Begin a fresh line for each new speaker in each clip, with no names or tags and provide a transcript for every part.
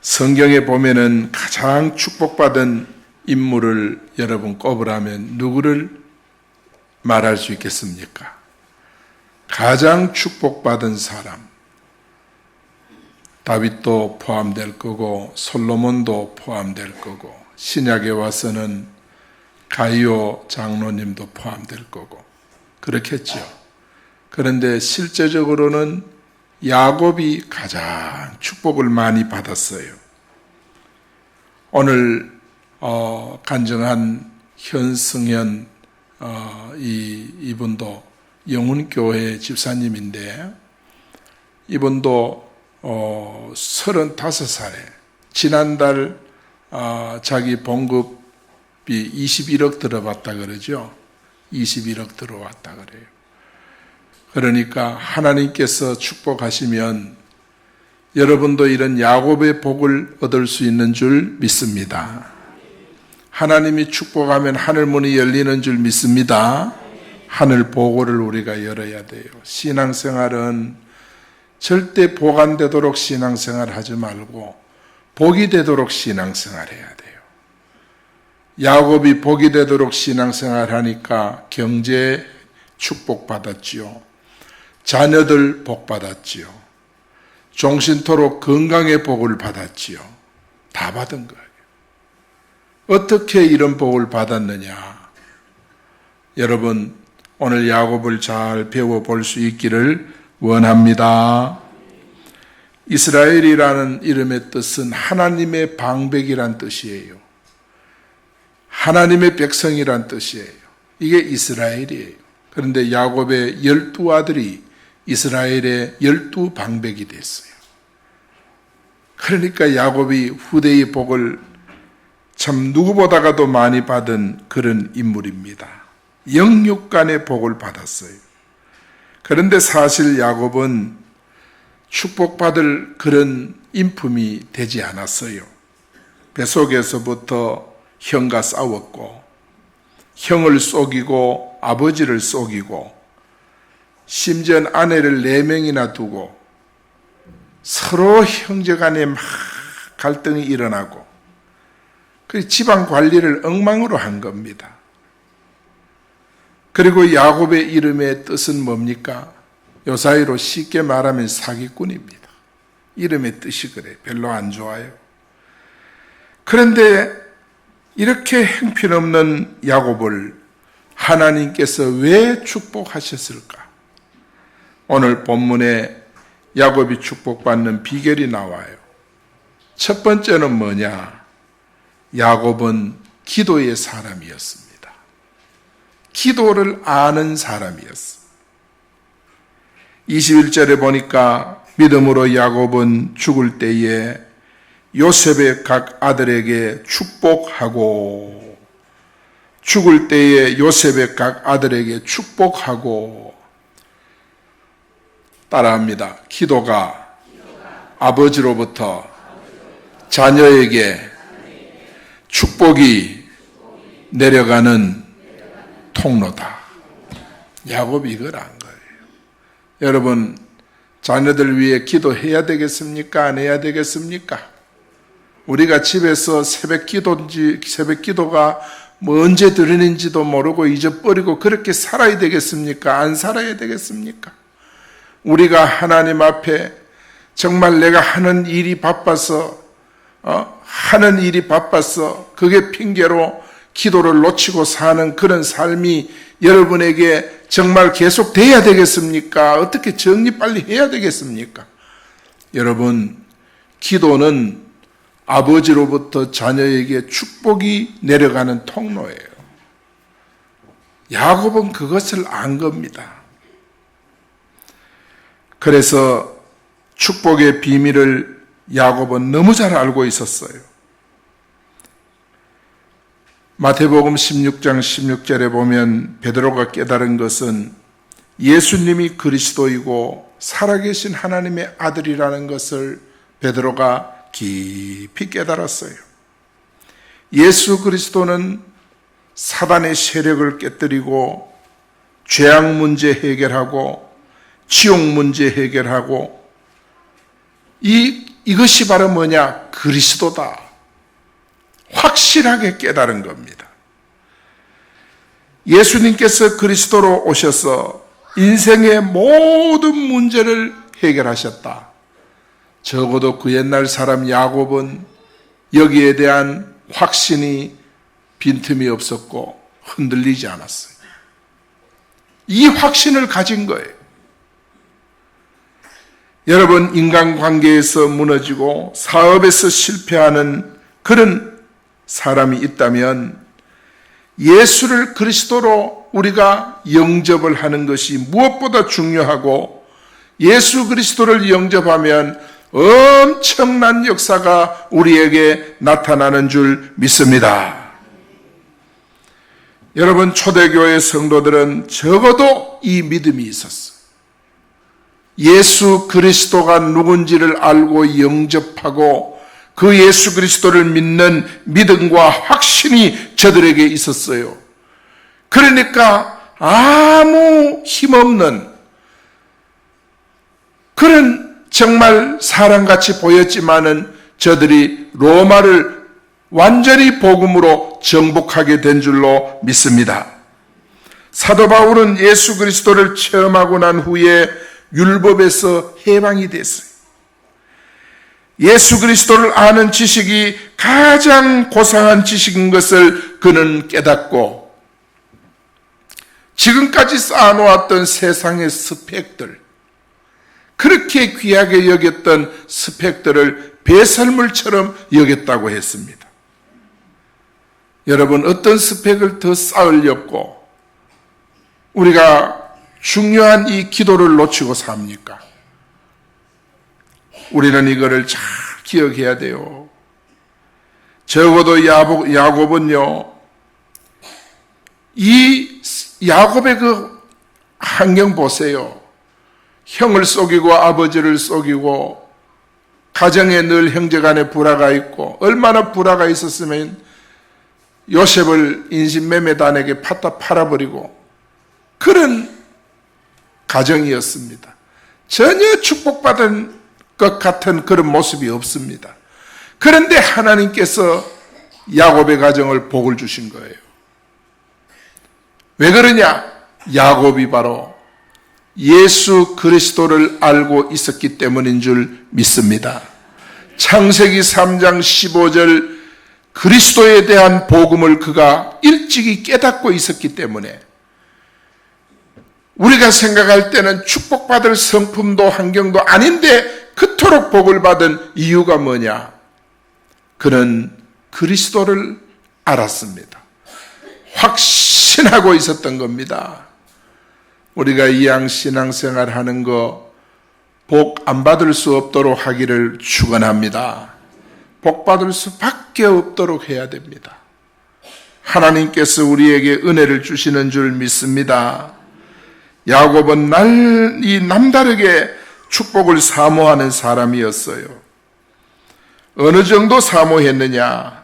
성경에 보면은 가장 축복받은 인물을 여러분 꼽으라면 누구를 말할 수 있겠습니까? 가장 축복받은 사람, 다윗도 포함될 거고 솔로몬도 포함될 거고 신약에 와서는 가이오 장로님도 포함될 거고 그렇겠죠. 그런데 실제적으로는 야곱이 가장 축복을 많이 받았어요. 오늘 간증한 현승현 이분도 영훈교회 집사님인데 이분도 35살에 지난달 자기 봉급이 21억 들어왔다 그러죠. 21억 들어왔다 그래요. 그러니까 하나님께서 축복하시면 여러분도 이런 야곱의 복을 얻을 수 있는 줄 믿습니다. 하나님이 축복하면 하늘문이 열리는 줄 믿습니다. 하늘 보고를 우리가 열어야 돼요. 신앙생활은 절대 복 안 되도록 신앙생활 하지 말고 복이 되도록 신앙생활 해야 돼요. 야곱이 복이 되도록 신앙생활 하니까 경제 축복받았지요. 자녀들 복 받았지요. 종신토록 건강의 복을 받았지요. 다 받은 거예요. 어떻게 이런 복을 받았느냐? 여러분 오늘 야곱을 잘 배워볼 수 있기를 원합니다. 이스라엘이라는 이름의 뜻은 하나님의 방백이란 뜻이에요. 하나님의 백성이란 뜻이에요. 이게 이스라엘이에요. 그런데 야곱의 12아들이 이스라엘의 12방백이 됐어요. 그러니까 야곱이 후대의 복을 참 누구보다가도 많이 받은 그런 인물입니다. 영육간의 복을 받았어요. 그런데 사실 야곱은 축복받을 그런 인품이 되지 않았어요. 뱃속에서부터 형과 싸웠고 형을 속이고 아버지를 속이고 심지어 아내를 4명이나 두고 서로 형제간에 막 갈등이 일어나고 그 집안 관리를 엉망으로 한 겁니다. 그리고 야곱의 이름의 뜻은 뭡니까? 요사이로 쉽게 말하면 사기꾼입니다. 이름의 뜻이 그래. 별로 안 좋아요. 그런데 이렇게 형편없는 야곱을 하나님께서 왜 축복하셨을까? 오늘 본문에 야곱이 축복받는 비결이 나와요. 첫 번째는 뭐냐? 야곱은 기도의 사람이었습니다. 기도를 아는 사람이었습니다. 21절에 보니까 믿음으로 야곱은 죽을 때에 요셉의 각 아들에게 축복하고 죽을 때에 요셉의 각 아들에게 축복하고 따라합니다. 기도가 아버지로부터 자녀에게 축복이 내려가는 통로다. 야곱이 이걸 안 거예요. 여러분 자녀들 위해 기도해야 되겠습니까? 안 해야 되겠습니까? 우리가 집에서 새벽 기도가 언제 드리는지도 모르고 잊어버리고 그렇게 살아야 되겠습니까? 안 살아야 되겠습니까? 우리가 하나님 앞에 정말 내가 하는 일이 바빠서 그게 핑계로 기도를 놓치고 사는 그런 삶이 여러분에게 정말 계속 돼야 되겠습니까? 어떻게 정리 빨리 해야 되겠습니까? 여러분, 기도는 아버지로부터 자녀에게 축복이 내려가는 통로예요. 야곱은 그것을 안 겁니다. 그래서 축복의 비밀을 야곱은 너무 잘 알고 있었어요. 마태복음 16장 16절에 보면 베드로가 깨달은 것은 예수님이 그리스도이고 살아계신 하나님의 아들이라는 것을 베드로가 깊이 깨달았어요. 예수 그리스도는 사단의 세력을 깨뜨리고 죄악 문제 해결하고 지옥 문제 해결하고 이 이것이 바로 뭐냐? 그리스도다. 확실하게 깨달은 겁니다. 예수님께서 그리스도로 오셔서 인생의 모든 문제를 해결하셨다. 적어도 그 옛날 사람 야곱은 여기에 대한 확신이 빈틈이 없었고 흔들리지 않았어요. 이 확신을 가진 거예요. 여러분, 인간관계에서 무너지고 사업에서 실패하는 그런 사람이 있다면 예수를 그리스도로 우리가 영접을 하는 것이 무엇보다 중요하고, 예수 그리스도를 영접하면 엄청난 역사가 우리에게 나타나는 줄 믿습니다. 여러분, 초대교회 성도들은 적어도 이 믿음이 있었어요. 예수 그리스도가 누군지를 알고 영접하고 그 예수 그리스도를 믿는 믿음과 확신이 저들에게 있었어요. 그러니까 아무 힘없는 그런 정말 사람같이 보였지만은 저들이 로마를 완전히 복음으로 정복하게 된 줄로 믿습니다. 사도 바울은 예수 그리스도를 체험하고 난 후에 율법에서 해방이 됐어요. 예수 그리스도를 아는 지식이 가장 고상한 지식인 것을 그는 깨닫고, 지금까지 쌓아놓았던 세상의 스펙들, 그렇게 귀하게 여겼던 스펙들을 배설물처럼 여겼다고 했습니다. 여러분, 어떤 스펙을 더 쌓으려고 우리가 중요한 이 기도를 놓치고 삽니까? 우리는 이거를 잘 기억해야 돼요. 적어도 야곱은요, 이 야곱의 그 환경 보세요. 형을 속이고 아버지를 속이고 가정에 늘 형제간에 불화가 있고, 얼마나 불화가 있었으면 요셉을 인신매매단에게 팠다 팔아버리고 그런 가정이었습니다. 전혀 축복받은 것 같은 그런 모습이 없습니다. 그런데 하나님께서 야곱의 가정을 복을 주신 거예요. 왜 그러냐? 야곱이 바로 예수 그리스도를 알고 있었기 때문인 줄 믿습니다. 창세기 3장 15절 그리스도에 대한 복음을 그가 일찍이 깨닫고 있었기 때문에, 우리가 생각할 때는 축복받을 성품도 환경도 아닌데 그토록 복을 받은 이유가 뭐냐? 그는 그리스도를 알았습니다. 확신하고 있었던 겁니다. 우리가 이왕 신앙생활 하는 거 복 안 받을 수 없도록 하기를 축원합니다. 복 받을 수밖에 없도록 해야 됩니다. 하나님께서 우리에게 은혜를 주시는 줄 믿습니다. 야곱은 이 남다르게 축복을 사모하는 사람이었어요. 어느 정도 사모했느냐?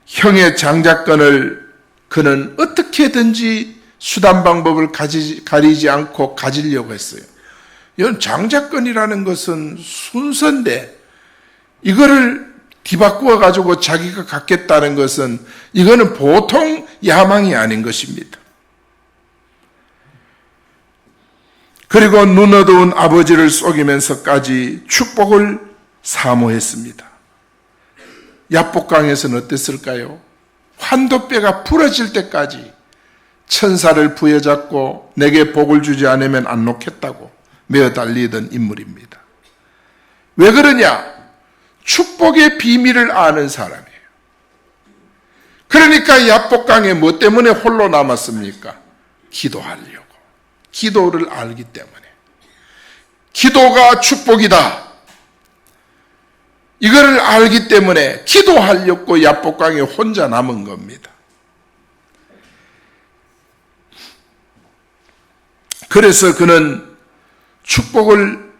형의 장자권을 그는 어떻게든지 수단 방법을 가리지 않고 가지려고 했어요. 이건 장자권이라는 것은 순서인데 이거를 뒤바꾸어 가지고 자기가 갖겠다는 것은, 이거는 보통 야망이 아닌 것입니다. 그리고 눈 어두운 아버지를 속이면서까지 축복을 사모했습니다. 야복강에서는 어땠을까요? 환도뼈가 부러질 때까지 천사를 부여잡고 내게 복을 주지 않으면 안 놓겠다고 메어 달리던 인물입니다. 왜 그러냐? 축복의 비밀을 아는 사람이에요. 그러니까 야복강에 뭐 때문에 홀로 남았습니까? 기도하려고. 기도를 알기 때문에. 기도가 축복이다. 이거를 알기 때문에 기도하려고 야복강에 혼자 남은 겁니다. 그래서 그는 축복을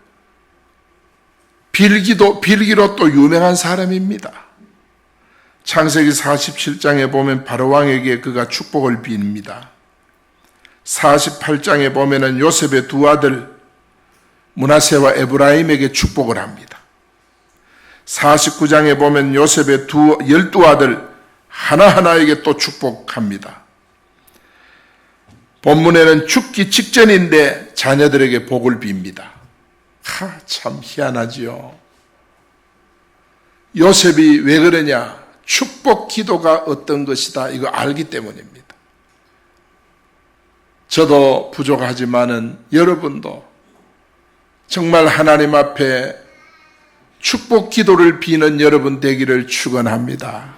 빌기로 또 유명한 사람입니다. 창세기 47장에 보면 바로왕에게 그가 축복을 빕니다. 48장에 보면은 요셉의 두 아들 므낫세와 에브라임에게 축복을 합니다. 49장에 보면 요셉의 12아들 하나하나에게 또 축복합니다. 본문에는 죽기 직전인데 자녀들에게 복을 빕니다. 참 희한하지요. 요셉이 왜 그러냐? 축복 기도가 어떤 것이다 이거 알기 때문입니다. 저도 부족하지만은 여러분도 정말 하나님 앞에 축복 기도를 비는 여러분 되기를 축원합니다.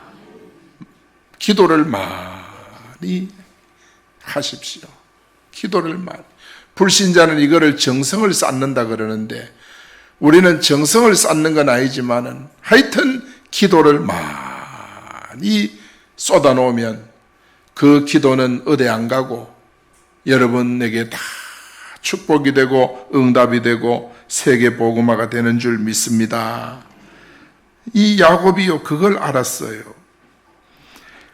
기도를 많이 하십시오. 기도를 많이. 불신자는 이거를 정성을 쌓는다 그러는데 우리는 정성을 쌓는 건 아니지만은 하여튼 기도를 많이 쏟아놓으면 그 기도는 어디 안 가고 여러분에게 다 축복이 되고 응답이 되고 세계 복음화가 되는 줄 믿습니다. 이 야곱이요 그걸 알았어요.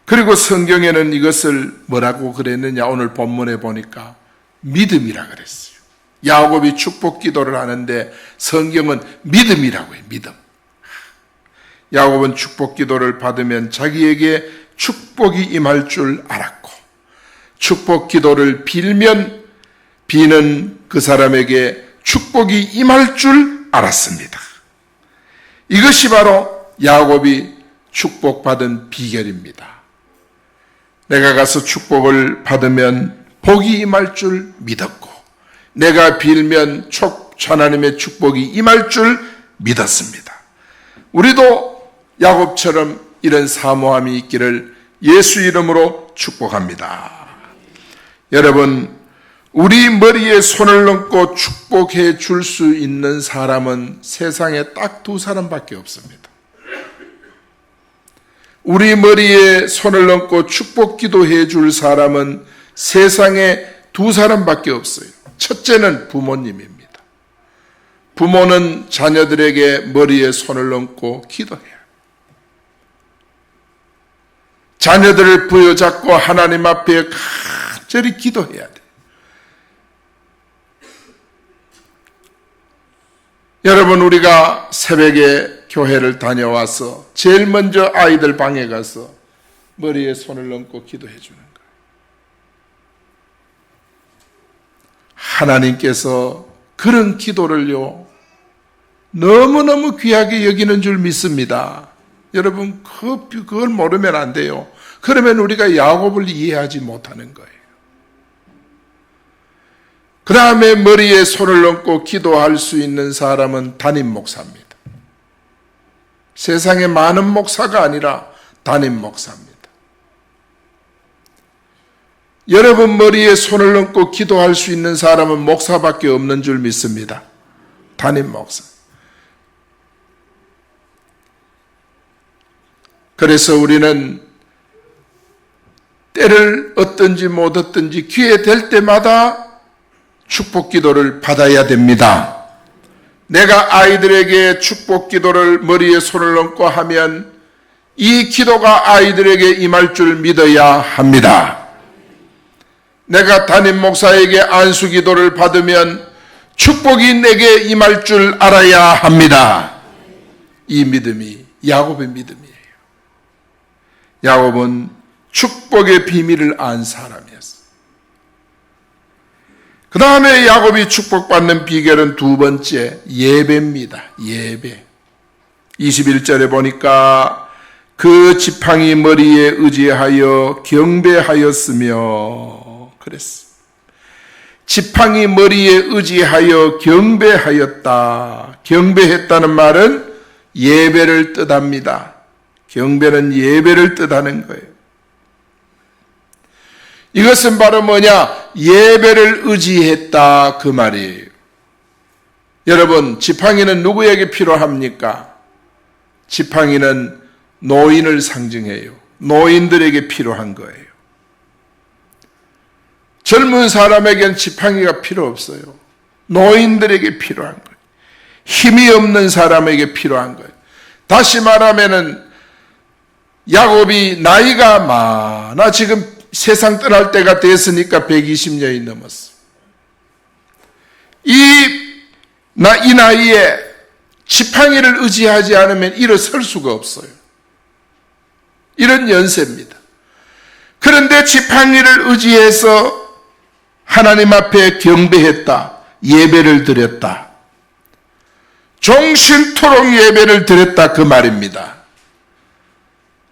그리고 성경에는 이것을 뭐라고 그랬느냐 오늘 본문에 보니까 믿음이라 그랬어요. 야곱이 축복 기도를 하는데 성경은 믿음이라고 해요. 믿음. 야곱은 축복 기도를 받으면 자기에게 축복이 임할 줄 알았고 축복 기도를 빌면 비는 그 사람에게 축복이 임할 줄 알았습니다. 이것이 바로 야곱이 축복받은 비결입니다. 내가 가서 축복을 받으면 복이 임할 줄 믿었고 내가 빌면 하나님의 축복이 임할 줄 믿었습니다. 우리도 야곱처럼 이런 사모함이 있기를 예수 이름으로 축복합니다. 여러분, 우리 머리에 손을 얹고 축복해 줄 수 있는 사람은 세상에 딱 2사람밖에 없습니다. 우리 머리에 손을 얹고 축복 기도해 줄 사람은 세상에 2사람밖에 없어요. 첫째는 부모님입니다. 부모는 자녀들에게 머리에 손을 얹고 기도해요. 자녀들을 부여잡고 하나님 앞에 간절히 기도해야 돼요. 여러분, 우리가 새벽에 교회를 다녀와서 제일 먼저 아이들 방에 가서 머리에 손을 얹고 기도해 주는 거예요. 하나님께서 그런 기도를요 너무너무 귀하게 여기는 줄 믿습니다. 여러분, 그걸 모르면 안 돼요. 그러면 우리가 야곱을 이해하지 못하는 거예요. 그 다음에 머리에 손을 얹고 기도할 수 있는 사람은 담임 목사입니다. 세상에 많은 목사가 아니라 담임 목사입니다. 여러분 머리에 손을 얹고 기도할 수 있는 사람은 목사밖에 없는 줄 믿습니다. 담임 목사. 그래서 우리는 때를 얻든지 못 얻든지 기회 될 때마다 축복 기도를 받아야 됩니다. 내가 아이들에게 축복 기도를 머리에 손을 얹고 하면 이 기도가 아이들에게 임할 줄 믿어야 합니다. 내가 담임 목사에게 안수 기도를 받으면 축복이 내게 임할 줄 알아야 합니다. 이 믿음이 야곱의 믿음이에요. 야곱은 축복의 비밀을 안 사람이었어요. 그 다음에 야곱이 축복받는 비결은 2번째 예배입니다. 예배. 21절에 보니까 그 지팡이 머리에 의지하여 경배하였으며 그랬어. 지팡이 머리에 의지하여 경배하였다. 경배했다는 말은 예배를 뜻합니다. 경배는 예배를 뜻하는 거예요. 이것은 바로 뭐냐? 예배를 의지했다 그 말이에요. 여러분, 지팡이는 누구에게 필요합니까? 지팡이는 노인을 상징해요. 노인들에게 필요한 거예요. 젊은 사람에겐 지팡이가 필요 없어요. 노인들에게 필요한 거예요. 힘이 없는 사람에게 필요한 거예요. 다시 말하면은 야곱이 나이가 많아 지금 세상 떠날 때가 됐으니까 120년이 넘었어. 이 나이에 지팡이를 의지하지 않으면 일어설 수가 없어요. 이런 연세입니다. 그런데 지팡이를 의지해서 하나님 앞에 경배했다. 예배를 드렸다. 종신토록 예배를 드렸다. 그 말입니다.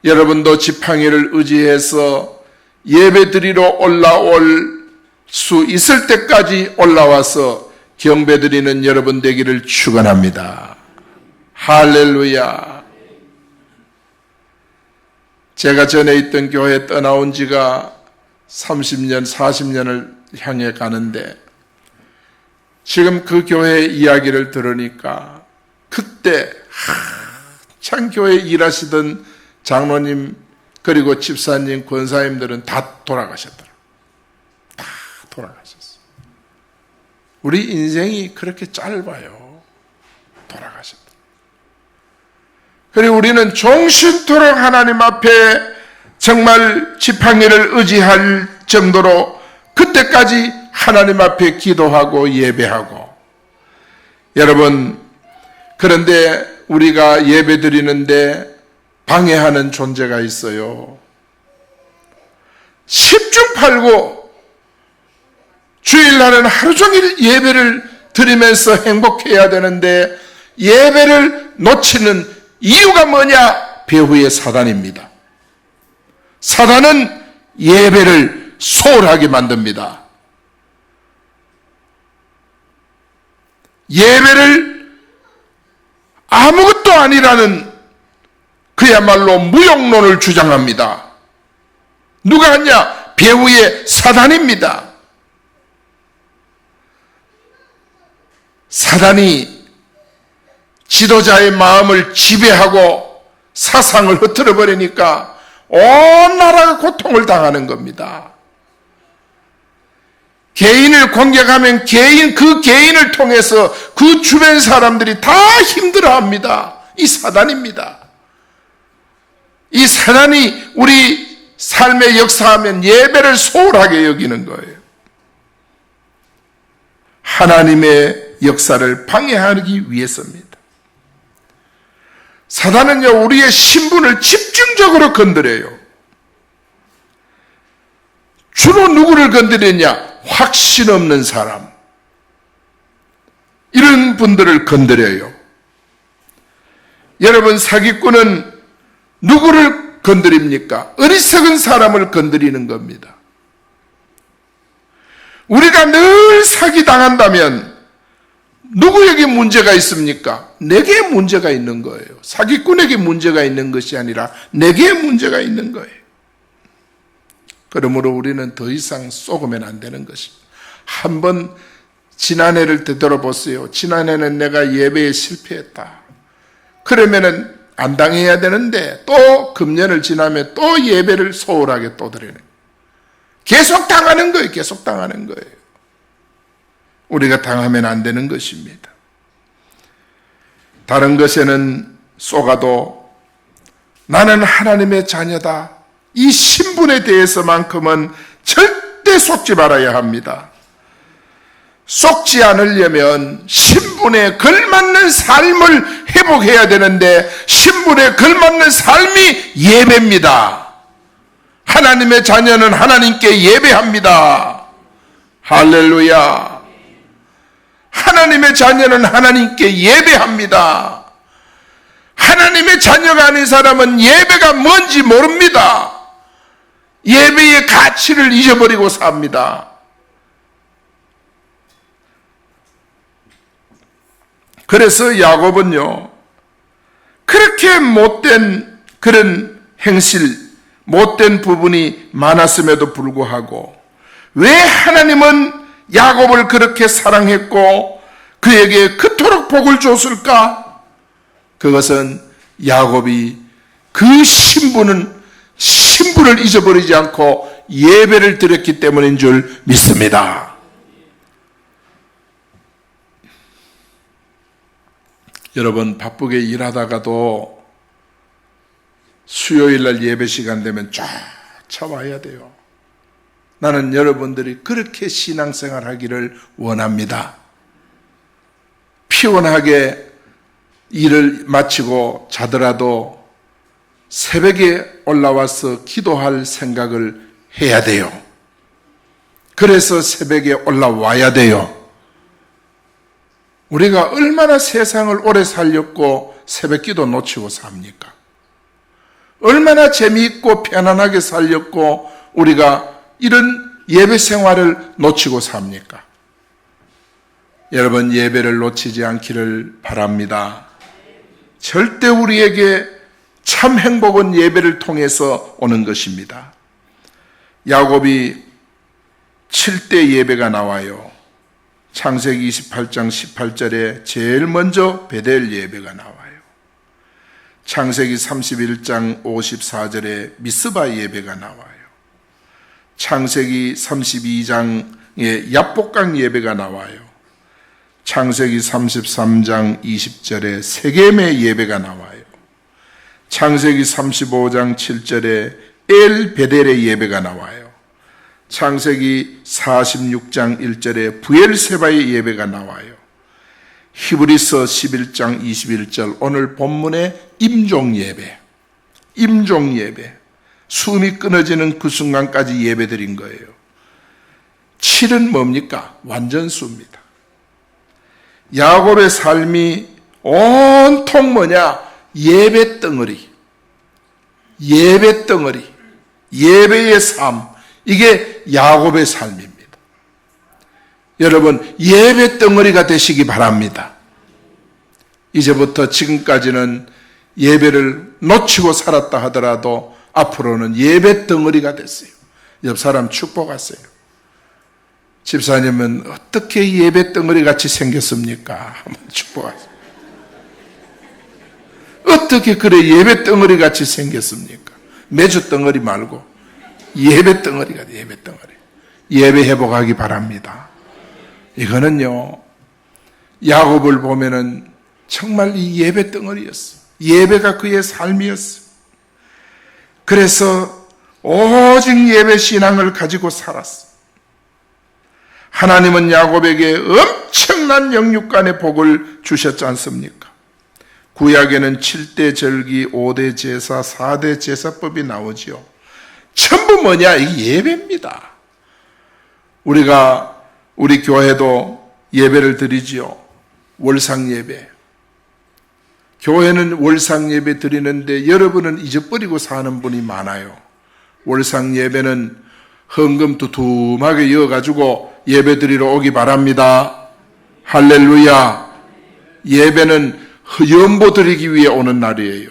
여러분도 지팡이를 의지해서 예배 드리러 올라올 수 있을 때까지 올라와서 경배 드리는 여러분 되기를 축원합니다. 할렐루야. 제가 전에 있던 교회에 떠나온 지가 30년, 40년을 향해 가는데 지금 그 교회 이야기를 들으니까 그때 한창 교회 일하시던 장로님 그리고 집사님, 권사님들은 다 돌아가셨더라고요. 다 돌아가셨어요. 우리 인생이 그렇게 짧아요. 돌아가셨다. 그리고 우리는 종신토록 하나님 앞에 정말 지팡이를 의지할 정도로 그때까지 하나님 앞에 기도하고 예배하고. 여러분, 그런데 우리가 예배 드리는데 방해하는 존재가 있어요. 10중8구 주일날은 하루 종일 예배를 드리면서 행복해야 되는데 예배를 놓치는 이유가 뭐냐? 배후의 사단입니다. 사단은 예배를 소홀하게 만듭니다. 예배를 아무것도 아니라는 그야말로 무용론을 주장합니다. 누가 하냐? 배후의 사단입니다. 사단이 지도자의 마음을 지배하고 사상을 흐트러 버리니까 온 나라가 고통을 당하는 겁니다. 개인을 공격하면 그 개인을 통해서 그 주변 사람들이 다 힘들어합니다. 이 사단입니다. 이 사단이 우리 삶에 역사하면 예배를 소홀하게 여기는 거예요. 하나님의 역사를 방해하기 위해서입니다. 사단은요, 우리의 신분을 집중적으로 건드려요. 주로 누구를 건드리냐? 확신 없는 사람. 이런 분들을 건드려요. 여러분, 사기꾼은 누구를 건드립니까? 어리석은 사람을 건드리는 겁니다. 우리가 늘 사기당한다면 누구에게 문제가 있습니까? 내게 문제가 있는 거예요. 사기꾼에게 문제가 있는 것이 아니라 내게 문제가 있는 거예요. 그러므로 우리는 더 이상 속으면 안 되는 것입니다. 한번 지난해를 되돌아보세요. 지난해는 내가 예배에 실패했다. 그러면은 안 당해야 되는데 또 금년을 지나면 또 예배를 소홀하게 또 드리는 거예요. 계속 당하는 거예요. 계속 당하는 거예요. 우리가 당하면 안 되는 것입니다. 다른 것에는 속아도 나는 하나님의 자녀다. 이 신분에 대해서만큼은 절대 속지 말아야 합니다. 속지 않으려면 신분에 걸맞는 삶을 회복해야 되는데 신분에 걸맞는 삶이 예배입니다. 하나님의 자녀는 하나님께 예배합니다. 할렐루야. 하나님의 자녀는 하나님께 예배합니다. 하나님의 자녀가 아닌 사람은 예배가 뭔지 모릅니다. 예배의 가치를 잊어버리고 삽니다. 그래서 야곱은요, 그렇게 못된 그런 행실, 못된 부분이 많았음에도 불구하고 왜 하나님은 야곱을 그렇게 사랑했고 그에게 그토록 복을 줬을까? 그것은 야곱이 그 신분을 잊어버리지 않고 예배를 드렸기 때문인 줄 믿습니다. 여러분, 바쁘게 일하다가도 수요일날 예배 시간 되면 쫓아와야 돼요. 나는 여러분들이 그렇게 신앙생활 하기를 원합니다. 피곤하게 일을 마치고 자더라도 새벽에 올라와서 기도할 생각을 해야 돼요. 그래서 새벽에 올라와야 돼요. 우리가 얼마나 세상을 오래 살렸고 새벽 기도 놓치고 삽니까? 얼마나 재미있고 편안하게 살렸고 우리가 이런 예배 생활을 놓치고 삽니까? 여러분, 예배를 놓치지 않기를 바랍니다. 절대 우리에게 참 행복은 예배를 통해서 오는 것입니다. 야곱이 7대 예배가 나와요. 창세기 28장 18절에 제일 먼저 베델 예배가 나와요. 창세기 31장 54절에 미스바 예배가 나와요. 창세기 32장에 야복강 예배가 나와요. 창세기 33장 20절에 세겜의 예배가 나와요. 창세기 35장 7절에 엘 베델의 예배가 나와요. 창세기 46장 1절에 부엘세바의 예배가 나와요. 히브리서 11장 21절 오늘 본문의 임종 예배, 임종 예배, 숨이 끊어지는 그 순간까지 예배드린 거예요. 7은 뭡니까? 완전수입니다. 야곱의 삶이 온통 뭐냐? 예배 덩어리, 예배 덩어리, 예배의 삶, 이게 야곱의 삶입니다. 여러분, 예배 덩어리가 되시기 바랍니다. 이제부터 지금까지는 예배를 놓치고 살았다 하더라도 앞으로는 예배 덩어리가 됐어요. 옆 사람 축복하세요. 집사님은 어떻게 예배 덩어리 같이 생겼습니까? 한번 축복하세요. 어떻게 그래 예배 덩어리 같이 생겼습니까? 매주 덩어리 말고 예배 덩어리가 돼, 예배 덩어리. 예배 회복하기 바랍니다. 이거는요, 야곱을 보면은 정말 이 예배 덩어리였어. 예배가 그의 삶이었어. 그래서 오직 예배 신앙을 가지고 살았어. 하나님은 야곱에게 엄청난 영육간의 복을 주셨지 않습니까? 구약에는 7대 절기, 5대 제사, 4대 제사법이 나오지요. 전부 뭐냐? 이 예배입니다. 우리 교회도 예배를 드리지요. 월상 예배. 교회는 월상 예배 드리는데 여러분은 잊어버리고 사는 분이 많아요. 월상 예배는 헌금 두툼하게 이어가지고 예배 드리러 오기 바랍니다. 할렐루야. 예배는 연보 드리기 위해 오는 날이에요.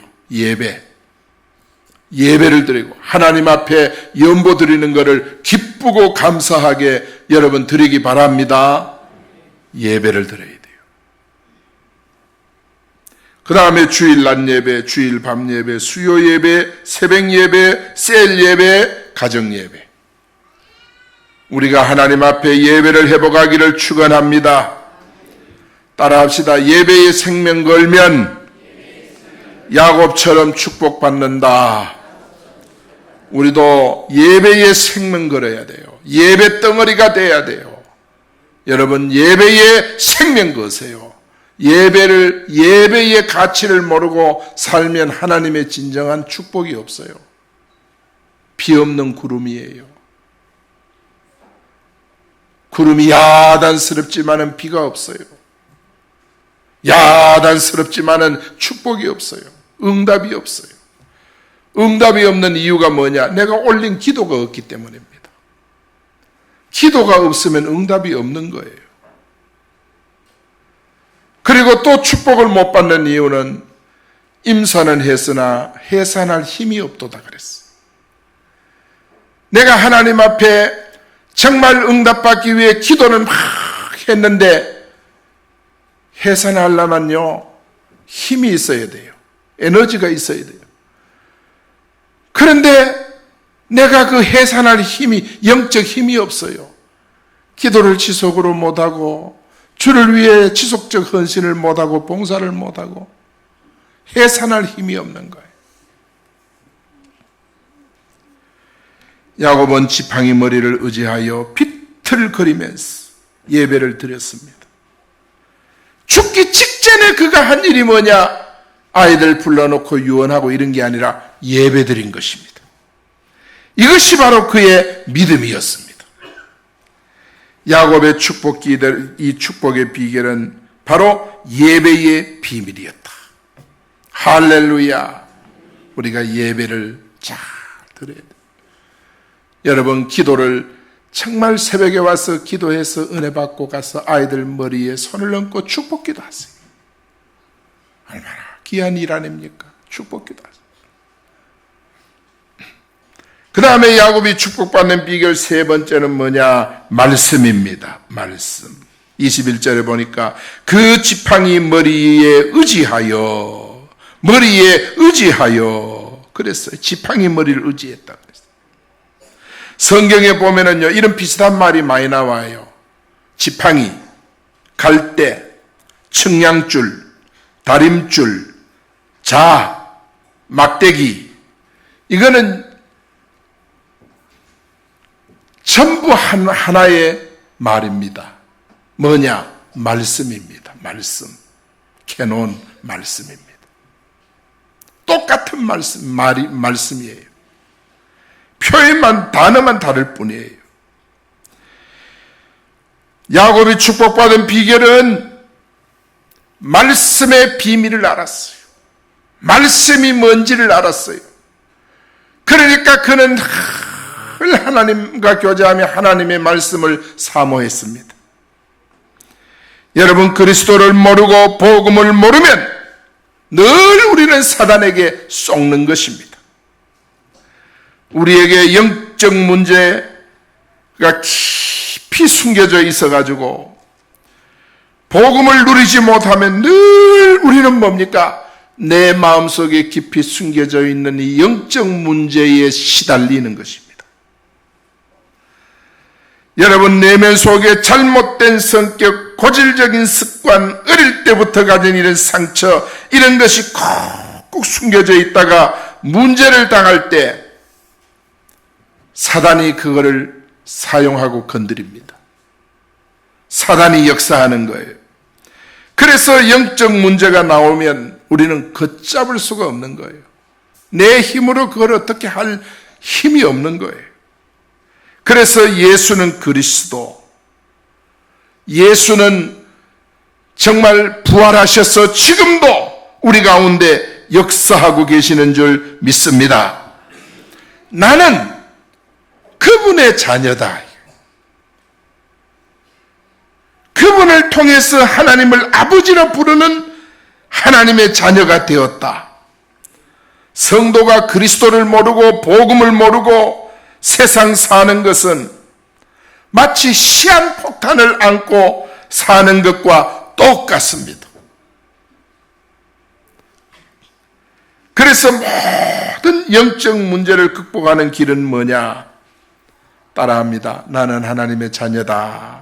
예배를 드리고 하나님 앞에 연보 드리는 것을 기쁘고 감사하게 여러분 드리기 바랍니다. 예배를 드려야 돼요. 그 다음에 주일 낮 예배, 주일 밤 예배, 수요 예배, 새벽 예배, 셀 예배, 가정 예배. 우리가 하나님 앞에 예배를 회복하기를 축원합니다. 따라합시다. 예배의 생명 걸면 야곱처럼 축복받는다. 우리도 예배의 생명 걸어야 돼요. 예배 덩어리가 돼야 돼요. 여러분, 예배의 생명 거세요. 예배의 가치를 모르고 살면 하나님의 진정한 축복이 없어요. 비 없는 구름이에요. 구름이 야단스럽지만은 비가 없어요. 야단스럽지만은 축복이 없어요. 응답이 없어요. 응답이 없는 이유가 뭐냐? 내가 올린 기도가 없기 때문입니다. 기도가 없으면 응답이 없는 거예요. 그리고 또 축복을 못 받는 이유는 임산은 했으나 해산할 힘이 없도다 그랬어. 내가 하나님 앞에 정말 응답받기 위해 기도는 막 했는데 해산하려면요 힘이 있어야 돼요. 에너지가 있어야 돼요. 그런데 내가 그 해산할 힘이, 영적 힘이 없어요. 기도를 지속으로 못하고 주를 위해 지속적 헌신을 못하고 봉사를 못하고 해산할 힘이 없는 거예요. 야곱은 지팡이 머리를 의지하여 비틀거리면서 예배를 드렸습니다. 죽기 직전에 그가 한 일이 뭐냐? 아이들 불러놓고 유언하고 이런 게 아니라 예배드린 것입니다. 이것이 바로 그의 믿음이었습니다. 야곱의 이 축복의 비결은 바로 예배의 비밀이었다. 할렐루야. 우리가 예배를 잘 드려야 돼. 여러분, 기도를 정말 새벽에 와서 기도해서 은혜 받고 가서 아이들 머리에 손을 얹고 축복기도 하세요. 얼마나 귀한 일 아닙니까? 축복기도 하세요. 그 다음에 야곱이 축복받는 비결 세 번째는 뭐냐? 말씀입니다. 말씀. 21절에 보니까 그 지팡이 머리에 의지하여 그랬어요. 지팡이 머리를 의지했다 그랬어요. 성경에 보면은요, 이런 비슷한 말이 많이 나와요. 지팡이, 갈대, 측량줄, 다림줄, 막대기. 이거는 전부 하나의 말입니다. 뭐냐? 말씀입니다. 말씀. 캐논 말씀입니다. 똑같은 말씀이에요. 표현만, 단어만 다를 뿐이에요. 야곱이 축복받은 비결은 말씀의 비밀을 알았어요. 말씀이 뭔지를 알았어요. 그러니까 그는 늘 하나님과 교제하며 하나님의 말씀을 사모했습니다. 여러분, 그리스도를 모르고 복음을 모르면 늘 우리는 사단에게 속는 것입니다. 우리에게 영적 문제가 깊이 숨겨져 있어가지고 복음을 누리지 못하면 늘 우리는 뭡니까? 내 마음속에 깊이 숨겨져 있는 이 영적 문제에 시달리는 것입니다. 여러분, 내면 속에 잘못된 성격, 고질적인 습관, 어릴 때부터 가진 이런 상처, 이런 것이 콕콕 숨겨져 있다가 문제를 당할 때 사단이 그거를 사용하고 건드립니다. 사단이 역사하는 거예요. 그래서 영적 문제가 나오면 우리는 걷잡을 수가 없는 거예요. 내 힘으로 그걸 어떻게 할 힘이 없는 거예요. 그래서 예수는 그리스도, 예수는 정말 부활하셔서 지금도 우리 가운데 역사하고 계시는 줄 믿습니다. 나는 그분의 자녀다. 그분을 통해서 하나님을 아버지로 부르는 하나님의 자녀가 되었다. 성도가 그리스도를 모르고 복음을 모르고 세상 사는 것은 마치 시한폭탄을 안고 사는 것과 똑같습니다. 그래서 모든 영적 문제를 극복하는 길은 뭐냐? 따라합니다. 나는 하나님의 자녀다.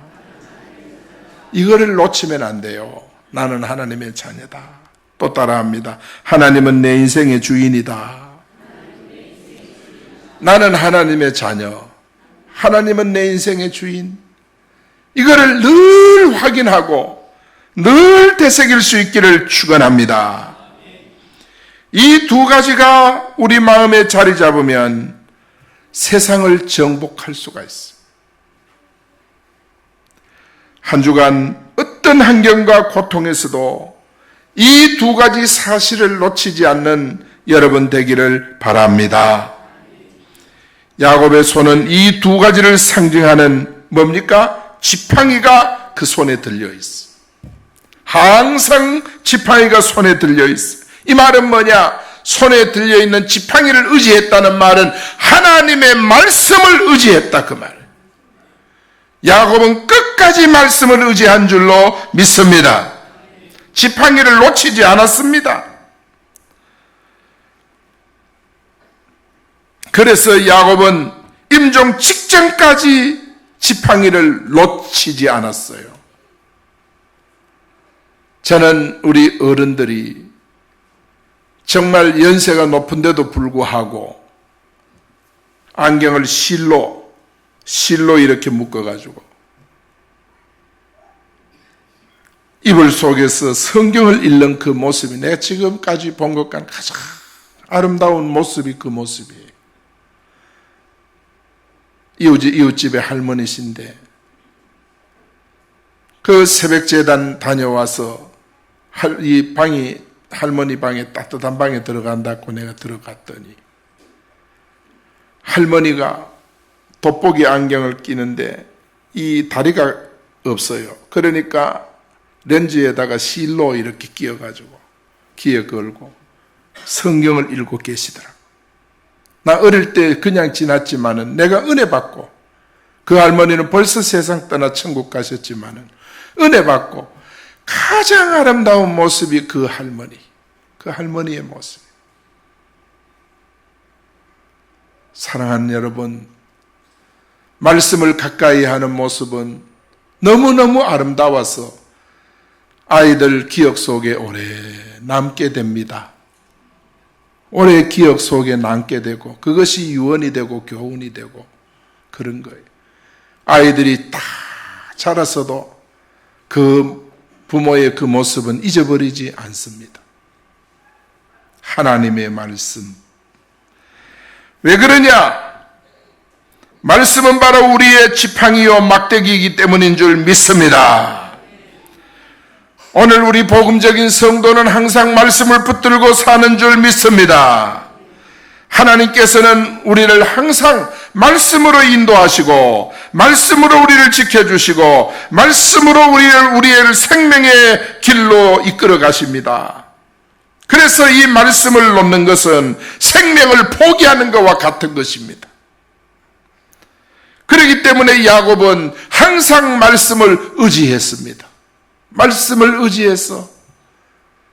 이거를 놓치면 안 돼요. 나는 하나님의 자녀다. 또 따라합니다. 하나님은 내 인생의 주인이다. 나는 하나님의 자녀. 하나님은 내 인생의 주인. 이거를 늘 확인하고 늘 되새길 수 있기를 축원합니다. 이 두 가지가 우리 마음에 자리 잡으면 세상을 정복할 수가 있어요. 한 주간 어떤 환경과 고통에서도 이 두 가지 사실을 놓치지 않는 여러분 되기를 바랍니다. 야곱의 손은 이 두 가지를 상징하는 뭡니까? 지팡이가 그 손에 들려 있어. 항상 지팡이가 손에 들려 있어. 이 말은 뭐냐? 손에 들려 있는 지팡이를 의지했다는 말은 하나님의 말씀을 의지했다 그 말. 야곱은 끝까지 말씀을 의지한 줄로 믿습니다. 지팡이를 놓치지 않았습니다. 그래서 야곱은 임종 직전까지 지팡이를 놓치지 않았어요. 저는 우리 어른들이 정말 연세가 높은데도 불구하고 안경을 실로 이렇게 묶어가지고 이불 속에서 성경을 읽는 그 모습이 내가 지금까지 본 것과 가장 아름다운 모습이 그 모습이에요. 이웃집의 할머니신데 그 새벽재단 다녀와서 이 방이 할머니 방에 따뜻한 방에 들어간다고 내가 들어갔더니 할머니가 돋보기 안경을 끼는데 이 다리가 없어요. 그러니까 렌즈에다가 실로 이렇게 끼어가지고 귀에 걸고 성경을 읽고 계시더라. 나 어릴 때 그냥 지났지만은 내가 은혜 받고 그 할머니는 벌써 세상 떠나 천국 가셨지만은 은혜 받고 가장 아름다운 모습이 그 할머니의 모습. 사랑하는 여러분, 말씀을 가까이 하는 모습은 너무너무 아름다워서 아이들 기억 속에 오래 남게 됩니다. 오래 기억 속에 남게 되고 그것이 유언이 되고 교훈이 되고 그런 거예요. 아이들이 다 자라서도 그 부모의 그 모습은 잊어버리지 않습니다. 하나님의 말씀. 왜 그러냐? 말씀은 바로 우리의 지팡이요 막대기이기 때문인 줄 믿습니다. 오늘 우리 복음적인 성도는 항상 말씀을 붙들고 사는 줄 믿습니다. 하나님께서는 우리를 항상 말씀으로 인도하시고 말씀으로 우리를 지켜주시고 말씀으로 우리의 생명의 길로 이끌어 가십니다. 그래서 이 말씀을 놓는 것은 생명을 포기하는 것과 같은 것입니다. 그렇기 때문에 야곱은 항상 말씀을 의지했습니다. 말씀을 의지해서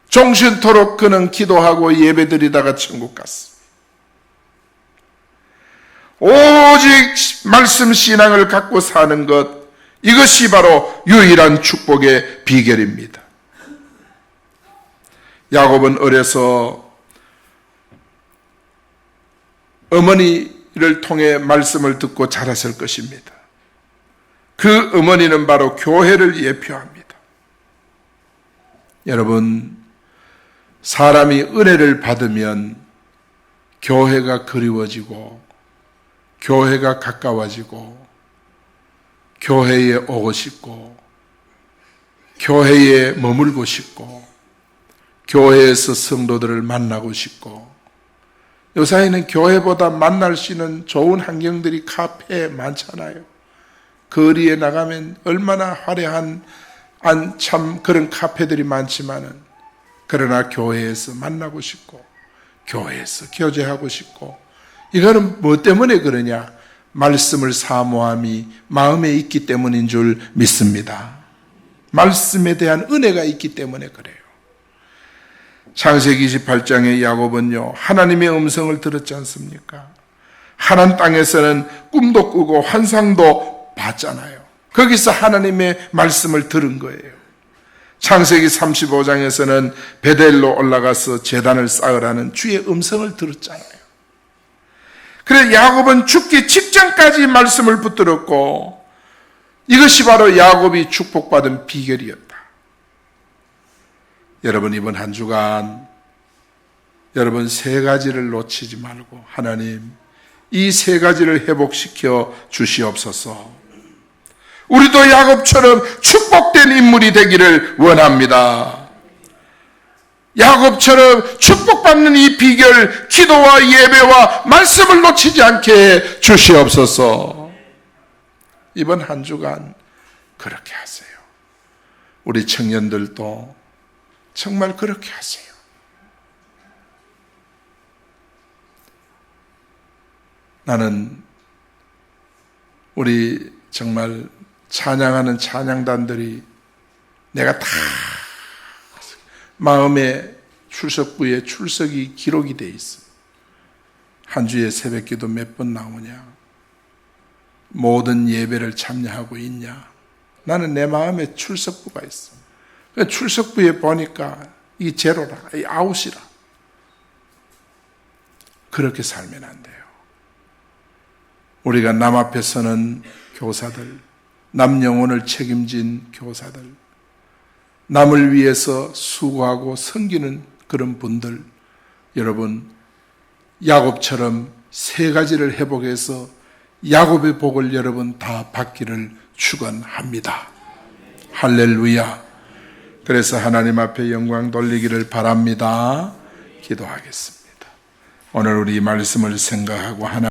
종신토록 그는 기도하고 예배드리다가 천국 갔습니다. 오직 말씀 신앙을 갖고 사는 것, 이것이 바로 유일한 축복의 비결입니다. 야곱은 어려서 어머니를 통해 말씀을 듣고 자랐을 것입니다. 그 어머니는 바로 교회를 예표합니다. 여러분, 사람이 은혜를 받으면 교회가 그리워지고 교회가 가까워지고 교회에 오고 싶고 교회에 머물고 싶고 교회에서 성도들을 만나고 싶고 요사이는 교회보다 만날 수 있는 좋은 환경들이 카페에 많잖아요. 거리에 나가면 얼마나 화려한 참 그런 카페들이 많지만은 그러나 교회에서 만나고 싶고 교회에서 교제하고 싶고 이거는 뭐 때문에 그러냐? 말씀을 사모함이 마음에 있기 때문인 줄 믿습니다. 말씀에 대한 은혜가 있기 때문에 그래요. 창세기 28장의 야곱은요, 하나님의 음성을 들었지 않습니까? 하나님 땅에서는 꿈도 꾸고 환상도 봤잖아요. 거기서 하나님의 말씀을 들은 거예요. 창세기 35장에서는 베델로 올라가서 제단을 쌓으라는 주의 음성을 들었잖아요. 그래서 야곱은 죽기 직전까지 말씀을 붙들었고 이것이 바로 야곱이 축복받은 비결이었다. 여러분, 이번 한 주간 여러분 세 가지를 놓치지 말고 하나님 이 세 가지를 회복시켜 주시옵소서. 우리도 야곱처럼 축복된 인물이 되기를 원합니다. 야곱처럼 축복받는 이 비결, 기도와 예배와 말씀을 놓치지 않게 해 주시옵소서. 이번 한 주간 그렇게 하세요. 우리 청년들도 정말 그렇게 하세요. 나는 우리 정말 찬양하는 찬양단들이 내가 다 마음의 출석부에 출석이 기록이 돼 있어. 한 주에 새벽기도 몇 번 나오냐? 모든 예배를 참여하고 있냐? 나는 내 마음에 출석부가 있어. 출석부에 보니까 이 제로라, 이 아웃이라. 그렇게 살면 안 돼요. 우리가 남 앞에 서는 교사들, 남 영혼을 책임진 교사들, 남을 위해서 수고하고 섬기는 그런 분들, 여러분 야곱처럼 세 가지를 회복해서 야곱의 복을 여러분 다 받기를 축원합니다. 할렐루야. 그래서 하나님 앞에 영광 돌리기를 바랍니다. 기도하겠습니다. 오늘 우리 말씀을 생각하고